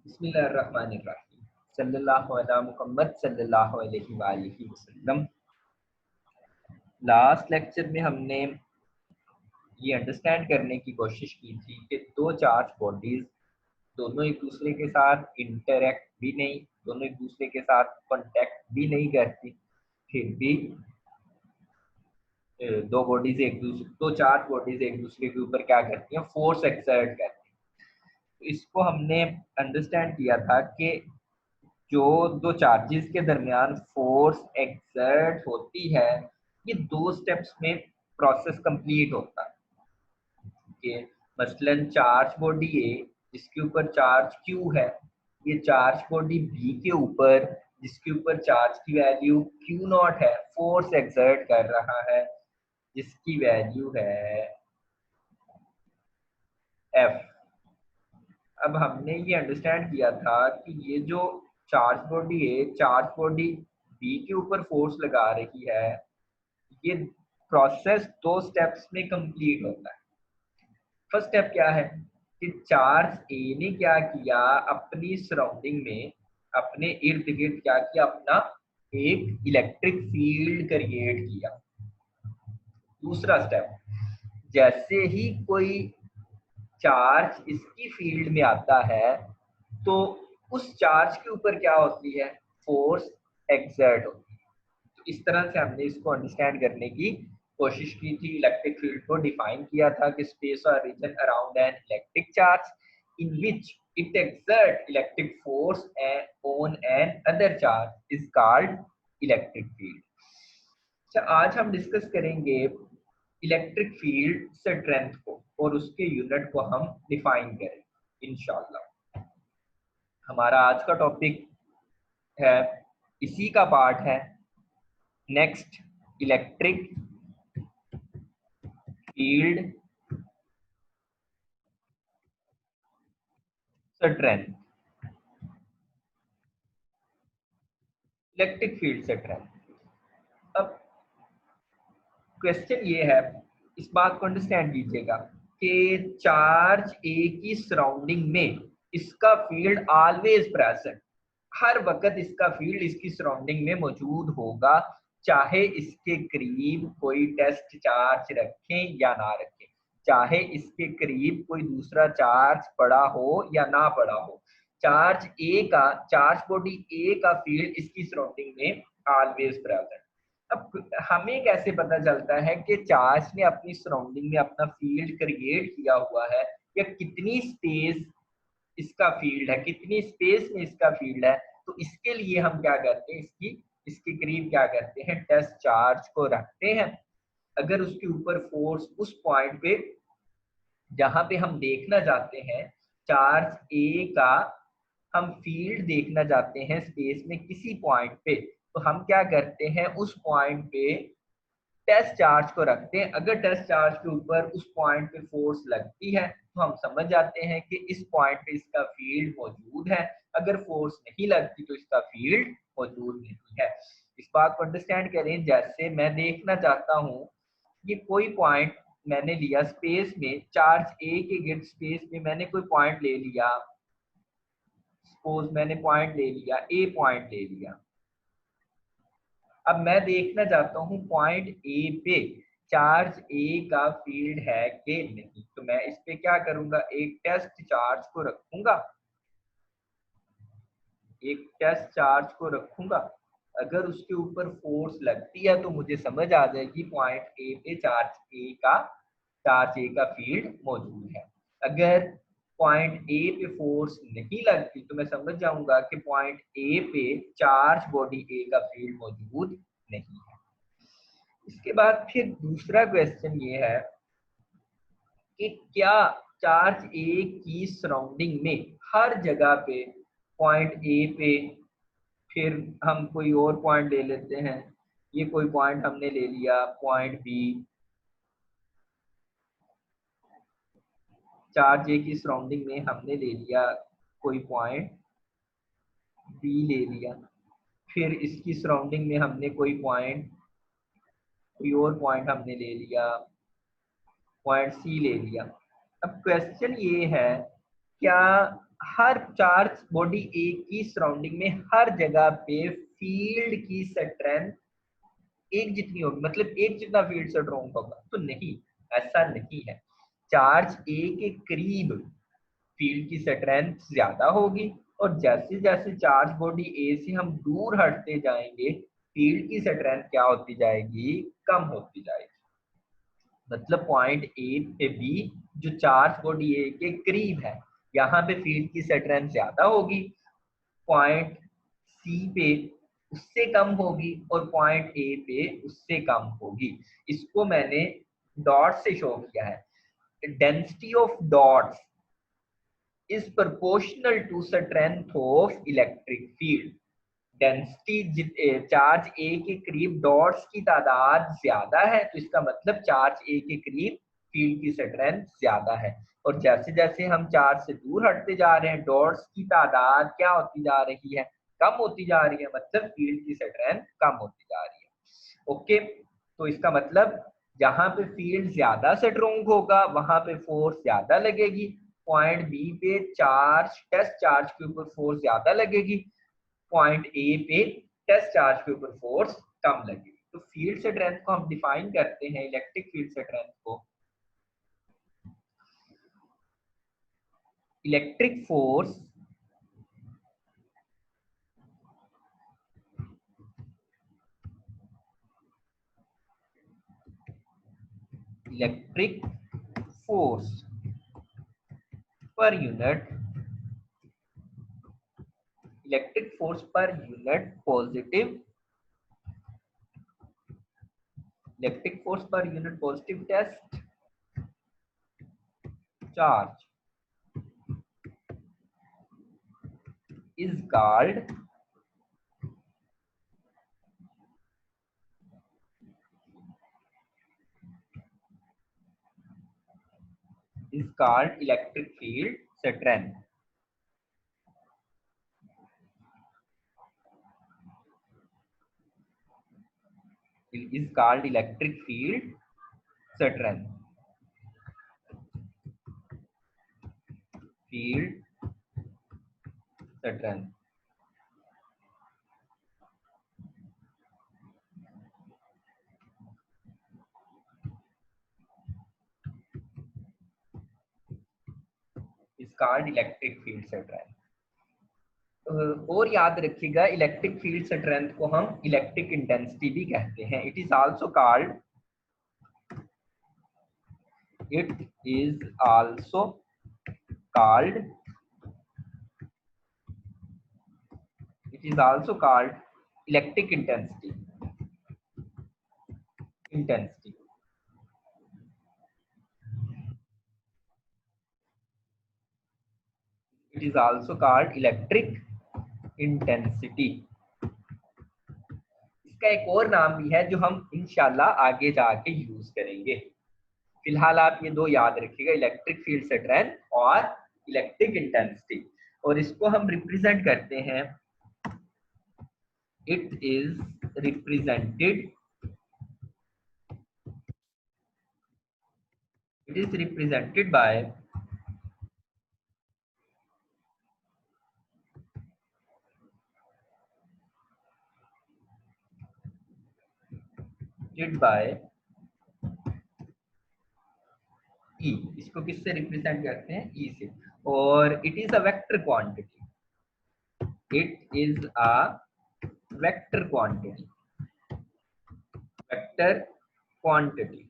बिस्मिल्लाहिर्रहमानिर्रहीम सल्लल्लाहु अला मुहम्मद सल्लल्लाहु अलैहि वालिहि वसल्लम। लास्ट लेक्चर में हमने ये अंडरस्टैंड करने की कोशिश की थी कि दो चार्ज बॉडीज दोनों एक दूसरे के साथ इंटरैक्ट भी नहीं, दोनों एक दूसरे के साथ कांटेक्ट भी नहीं करती, फिर भी दो चार्ज बॉडीज एक दूसरे के ऊपर क्या करती हैं, फोर्स एक्सर्ट करती हैं। तो इसको हमने अंडरस्टैंड किया था कि जो दो चार्जेस के दरमियान फोर्स एक्सर्ट होती है, ये दो स्टेप्स में प्रोसेस कंप्लीट होता है। कि मसलन चार्ज बॉडी ए जिसके ऊपर चार्ज क्यू है, ये चार्ज बॉडी बी के ऊपर जिसके ऊपर चार्ज की वैल्यू क्यू नॉट है, फोर्स एक्सर्ट कर रहा है जिसकी वैल्यू है एफ। अब हमने ये अंडरस्टैंड किया था कि ये जो चार्ज बॉडी है, चार्ज बॉडी बी के ऊपर फोर्स लगा रही है, ये प्रोसेस दो स्टेप्स में कंप्लीट होता है। फर्स्ट स्टेप क्या है कि चार्ज ए ने क्या किया, अपनी सराउंडिंग में, अपने इर्द गिर्द क्या किया, अपना एक इलेक्ट्रिक फील्ड क्रिएट किया। दूसरा स्टेप, जैसे ही कोई चार्ज इसकी फील्ड में आता है तो उस चार्ज के ऊपर क्या होती है, फोर्स एक्सर्ट होती है। तो इस तरह से हमने इसको अंडरस्टैंड करने की कोशिश की थी। इलेक्ट्रिक फील्ड को डिफाइन किया था कि स्पेस और region around an electric charge in which it exert electric force on an other charge is called electric field. अच्छा, आज हम डिस्कस करेंगे इलेक्ट्रिक फील्ड स्ट्रेंथ को और उसके यूनिट को हम डिफाइन करेंगे इंशाल्लाह। हमारा आज का टॉपिक है, इसी का पार्ट है next, electric field strength. Electric field strength. अब क्वेश्चन ये है, इस बात को अंडरस्टैंड कीजिएगा कि चार्ज ए की सराउंडिंग में इसका फील्ड ऑलवेज प्रेजेंट, हर वक्त इसका फील्ड इसकी सराउंडिंग में मौजूद होगा, चाहे इसके करीब कोई टेस्ट चार्ज रखें या ना रखें, चाहे इसके करीब कोई दूसरा चार्ज पड़ा हो या ना पड़ा हो। चार्ज ए का, चार्ज बॉडी ए का फील्ड इसकी सराउंडिंग में ऑलवेज प्रेजेंट। अब हमें कैसे पता चलता है कि चार्ज ने अपनी सराउंडिंग में अपना फील्ड क्रिएट किया हुआ है, या कितनी स्पेस इसका फील्ड है, कितनी स्पेस में इसका फील्ड है? तो इसके लिए हम क्या करते हैं, इसके करीब क्या करते हैं, टेस्ट चार्ज को रखते हैं। अगर उसके ऊपर फोर्स उस पॉइंट पे जहां पे हम देखना चाहते हैं चार्ज ए का, हम फील्ड देखना चाहते हैं स्पेस में किसी पॉइंट पे, तो हम क्या करते हैं, उस पॉइंट पे टेस्ट चार्ज को रखते हैं। अगर टेस्ट चार्ज के ऊपर उस पॉइंट पे फोर्स लगती है तो हम समझ जाते हैं कि इस पॉइंट पे इसका फील्ड मौजूद है। अगर फोर्स नहीं लगती तो इसका फील्ड मौजूद नहीं है। इस बात को अंडरस्टैंड करें, जैसे मैं देखना चाहता हूँ, ये कोई पॉइंट मैंने लिया स्पेस में, चार्ज ए के गिर्द स्पेस में मैंने कोई पॉइंट ले लिया, सपोज मैंने पॉइंट ले लिया, ए पॉइंट ले लिया। अब मैं देखना चाहता हूँ पॉइंट ए पे चार्ज ए का फील्ड है कि नहीं, तो मैं इस पे क्या करूंगा, एक टेस्ट चार्ज को रखूंगा, एक टेस्ट चार्ज को रखूंगा। अगर उसके ऊपर फोर्स लगती है तो मुझे समझ आ जाएगी पॉइंट ए पे चार्ज ए का फील्ड मौजूद है। अगर पॉइंट ए पे फोर्स नहीं लगती तो मैं समझ जाऊंगा कि पॉइंट ए पे चार्ज बॉडी ए का फील्ड मौजूद नहीं है। इसके बाद फिर दूसरा क्वेश्चन ये है कि क्या चार्ज ए की सराउंडिंग में हर जगह पे पॉइंट ए पे, फिर हम कोई और पॉइंट ले लेते हैं, ये कोई पॉइंट हमने ले लिया पॉइंट बी, चार्ज ए की सराउंडिंग में हमने ले लिया कोई पॉइंट बी ले लिया, फिर इसकी सराउंडिंग में हमने कोई और पॉइंट हमने ले लिया, पॉइंट सी ले लिया। अब क्वेश्चन ये है क्या हर चार्ज बॉडी ए की सराउंडिंग में हर जगह पे फील्ड की स्ट्रेंथ एक जितनी होगी, मतलब एक जितना फील्ड स्ट्रॉन्ग होगा? तो नहीं, ऐसा नहीं है। चार्ज ए के करीब फील्ड की स्ट्रेंथ ज्यादा होगी, और जैसे जैसे चार्ज बॉडी ए से हम दूर हटते जाएंगे फील्ड की स्ट्रेंथ क्या होती जाएगी? कम होती जाएगी। मतलब पॉइंट ए पे बी जो चार्ज बॉडी ए के करीब है, यहाँ पे फील्ड की स्ट्रेंथ ज्यादा होगी, पॉइंट सी पे उससे कम होगी, और पॉइंट ए पे उससे कम होगी। इसको मैंने डॉट से शो किया है। Density of dots is proportional to strength of electric field. Density charge A के करीब डॉट्स की तादाद ज्यादा है, तो इसका मतलब चार्ज ए के करीब फील्ड की स्ट्रेंथ ज्यादा है। और जैसे जैसे हम चार्ज से दूर हटते जा रहे हैं डॉट्स की तादाद क्या होती जा रही है? कम होती जा रही है, मतलब फील्ड की स्ट्रेंथ कम होती जा रही है। ओके, तो इसका मतलब जहां पे फील्ड ज्यादा स्ट्रॉन्ग होगा वहां पे फोर्स ज्यादा लगेगी। पॉइंट बी पे चार्ज टेस्ट चार्ज के ऊपर फोर्स ज्यादा लगेगी, पॉइंट ए पे टेस्ट चार्ज के ऊपर फोर्स कम लगेगी। तो फील्ड स्ट्रेंथ को हम डिफाइन करते हैं, इलेक्ट्रिक फील्ड स्ट्रेंथ को, electric force electric force per unit, electric force per unit positive, electric force per unit positive test charge is called electric field strength. It is called electric field strength. Field strength. Is called electric field strength. और याद रखिएगा electric field strength को हम electric intensity भी कहते हैं। It is also called, it is also called, it is also called electric intensity, intensity. It is also called electric intensity. इसका एक और नाम भी है जो हम इंशाल्लाह आगे जाके यूज करेंगे। फिलहाल आप ये दो याद रखिएगा, इलेक्ट्रिक फील्ड स्ट्रेंथ और इलेक्ट्रिक इंटेंसिटी। और इसको हम रिप्रेजेंट करते हैं, it is represented, it is represented by E. इसको किससे रिप्रेजेंट करते हैं? ई से। और it is a vector quantity, it is a vector quantity, vector quantity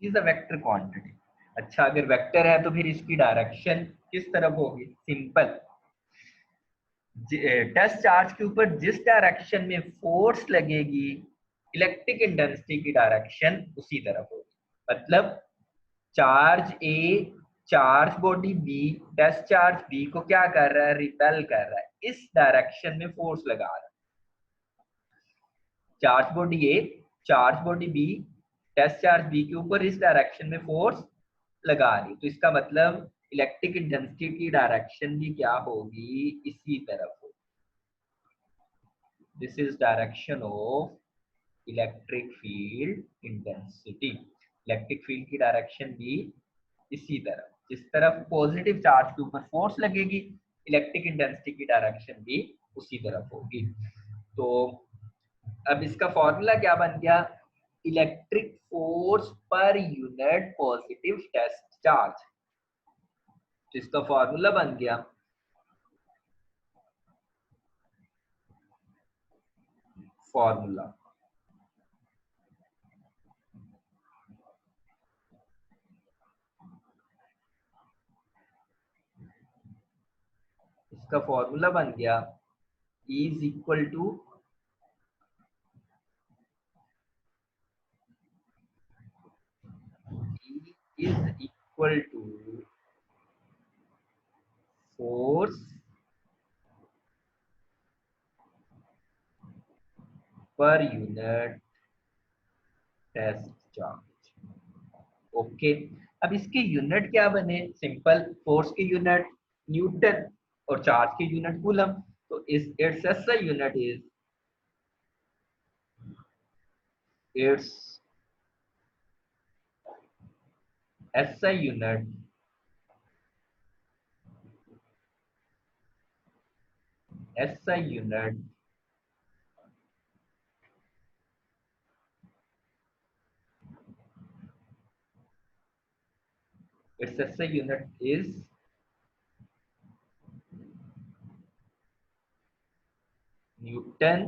is a vector quantity. अच्छा, अगर वेक्टर है तो फिर इसकी डायरेक्शन किस तरफ होगी? सिंपल, टेस्ट चार्ज के ऊपर जिस डायरेक्शन में फोर्स लगेगी इलेक्ट्रिक इंटेंसिटी की डायरेक्शन उसी तरफ होगी। मतलब charge A charge body B test charge B को क्या कर रहा है? रिपेल कर रहा है, इस डायरेक्शन में फोर्स लगा रहा है। Charge body A charge body B test charge B के ऊपर इस डायरेक्शन में फोर्स लगा रही, तो इसका मतलब इलेक्ट्रिक इंटेंसिटी की डायरेक्शन भी क्या होगी? इसी तरफ होगी। This is direction of electric field intensity. Electric field की डायरेक्शन भी इसी तरफ, जिस तरफ पॉजिटिव चार्ज के ऊपर फोर्स लगेगी इलेक्ट्रिक इंटेंसिटी की डायरेक्शन भी उसी तरफ होगी। तो अब इसका फॉर्मूला क्या बन गया, electric force per unit positive test charge. तो इसका फॉर्मूला बन गया फॉर्मूला इसका फॉर्मूला बन गया E is equal to force per unit test charge. Okay, अब इसके यूनिट क्या बने, सिंपल, फोर्स के यूनिट न्यूटन और चार्ज के यूनिट कूलम। तो इस its SI unit is its SI unit SI unit its SI unit is newton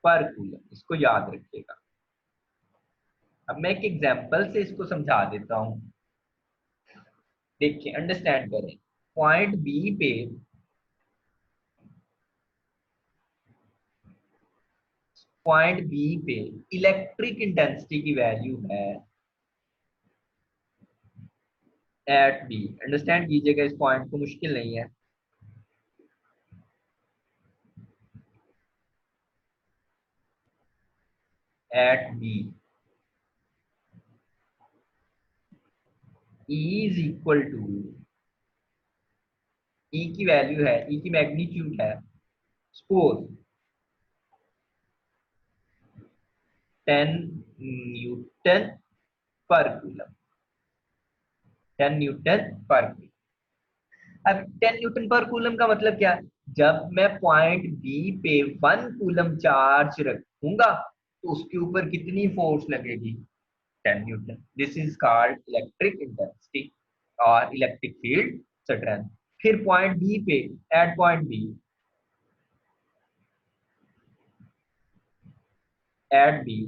per coulomb. इसको याद रखिएगा। अब मैं एक एग्जांपल से इसको समझा देता हूं, देखिए अंडरस्टैंड करें। पॉइंट बी पे इलेक्ट्रिक इंटेंसिटी की वैल्यू है एट बी। अंडरस्टैंड कीजिएगा, इस पॉइंट को मुश्किल नहीं है। At B E is equal to, E की वैल्यू है, E की मैग्नीट्यूड है suppose 10 newton per coulomb. 10 newton per coulomb. अब 10 न्यूटन पर कूलम का मतलब क्या है, जब मैं पॉइंट बी पे 1 कूलम चार्ज रखूंगा तो उसके ऊपर कितनी फोर्स लगेगी, 10 newton. This is called electric intensity और इलेक्ट्रिक फील्ड स्ट्रेंथ। फिर पॉइंट बी पे, at point B, at B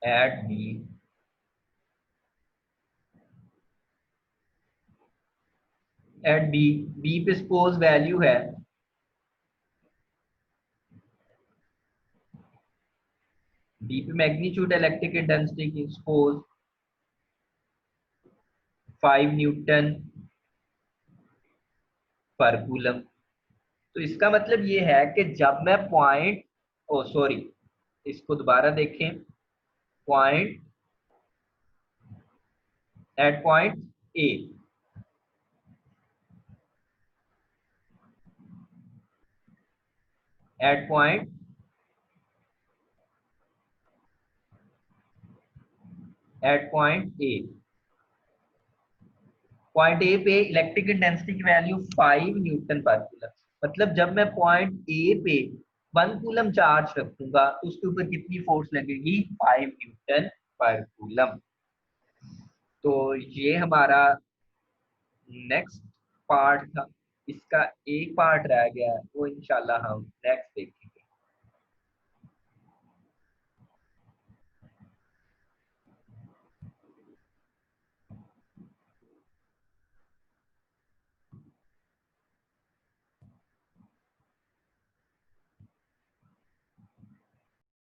at B at B B पे सपोज वैल्यू है बी पे मैग्नीट्यूड इलेक्ट्रिक इंटेंसिटी की सपोज 5 न्यूटन पर कूलम। तो इसका मतलब ये है कि जब मैं पॉइंट, ओ सॉरी, इसको दोबारा देखें। Point, at point A, at point A, point A पे इलेक्ट्रिक इंटेंसिटी की वैल्यू 5 न्यूटन पर कूलम। मतलब जब मैं पॉइंट ए पे 1 कूलम चार्ज रखूंगा तो उसके ऊपर कितनी फोर्स लगेगी, 5 न्यूटन पर कूलम। तो ये हमारा नेक्स्ट पार्ट था। इसका एक पार्ट रह गया, वो इंशाल्लाह हम नेक्स्ट देखेंगे।